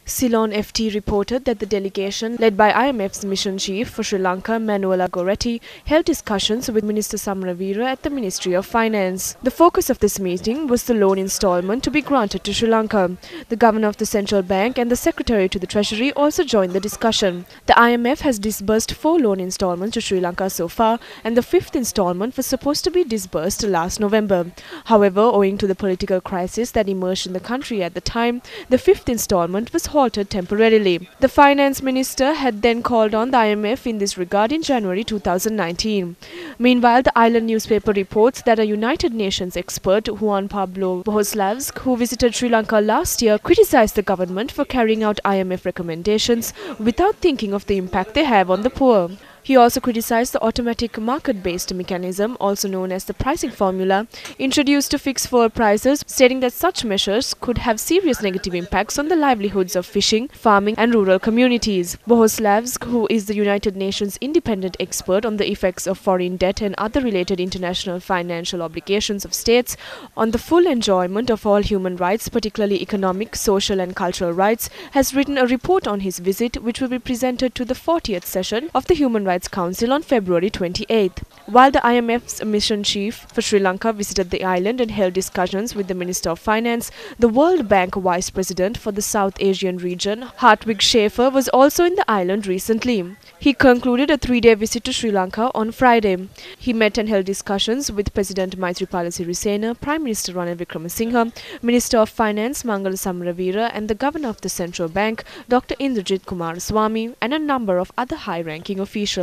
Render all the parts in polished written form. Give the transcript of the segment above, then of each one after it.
Ceylon FT reported that the delegation, led by IMF's mission chief for Sri Lanka, Mangala Samaraweera, held discussions with Minister Samaraweera at the Ministry of Finance. The focus of this meeting was the loan instalment to be granted to Sri Lanka. The Governor of the Central Bank and the Secretary to the Treasury also joined the discussion. The IMF has disbursed 4 loan instalments to Sri Lanka so far, and the 5th instalment was supposed to be disbursed last November. However, owing to the political crisis that emerged in the country at the time, the 5th instalment was halted temporarily. The finance minister had then called on the IMF in this regard in January 2019. Meanwhile, the island newspaper reports that a United Nations expert, Juan Pablo Bohoslavsk, who visited Sri Lanka last year, criticized the government for carrying out IMF recommendations without thinking of the impact they have on the poor. He also criticized the automatic market-based mechanism, also known as the pricing formula, introduced to fix fuel prices, stating that such measures could have serious negative impacts on the livelihoods of fishing, farming and rural communities. Bohoslavsk, who is the United Nations independent expert on the effects of foreign debt and other related international financial obligations of states on the full enjoyment of all human rights, particularly economic, social and cultural rights, has written a report on his visit which will be presented to the 40th session of the Human Rights Council on February 28th. While the IMF's mission chief for Sri Lanka visited the island and held discussions with the Minister of Finance, the World Bank Vice President for the South Asian region, Hartwig Schaefer, was also in the island recently. He concluded a 3-day visit to Sri Lanka on Friday. He met and held discussions with President Maithripala Sirisena, Prime Minister Ranil Wickremesinghe, Minister of Finance Mangala Samaraweera and the Governor of the Central Bank, Dr. Indrajit Kumaraswamy, and a number of other high-ranking officials.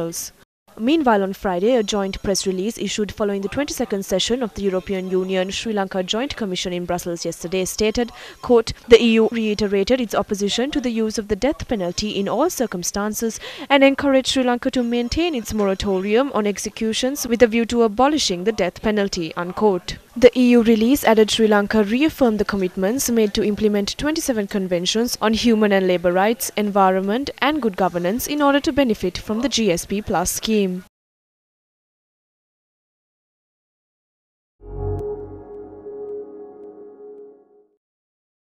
Meanwhile, on Friday, a joint press release issued following the 22nd session of the European Union-Sri Lanka Joint Commission in Brussels yesterday stated, quote, "The EU reiterated its opposition to the use of the death penalty in all circumstances and encouraged Sri Lanka to maintain its moratorium on executions with a view to abolishing the death penalty," unquote. The EU release added Sri Lanka reaffirmed the commitments made to implement 27 conventions on human and labour rights, environment and good governance in order to benefit from the GSP Plus scheme.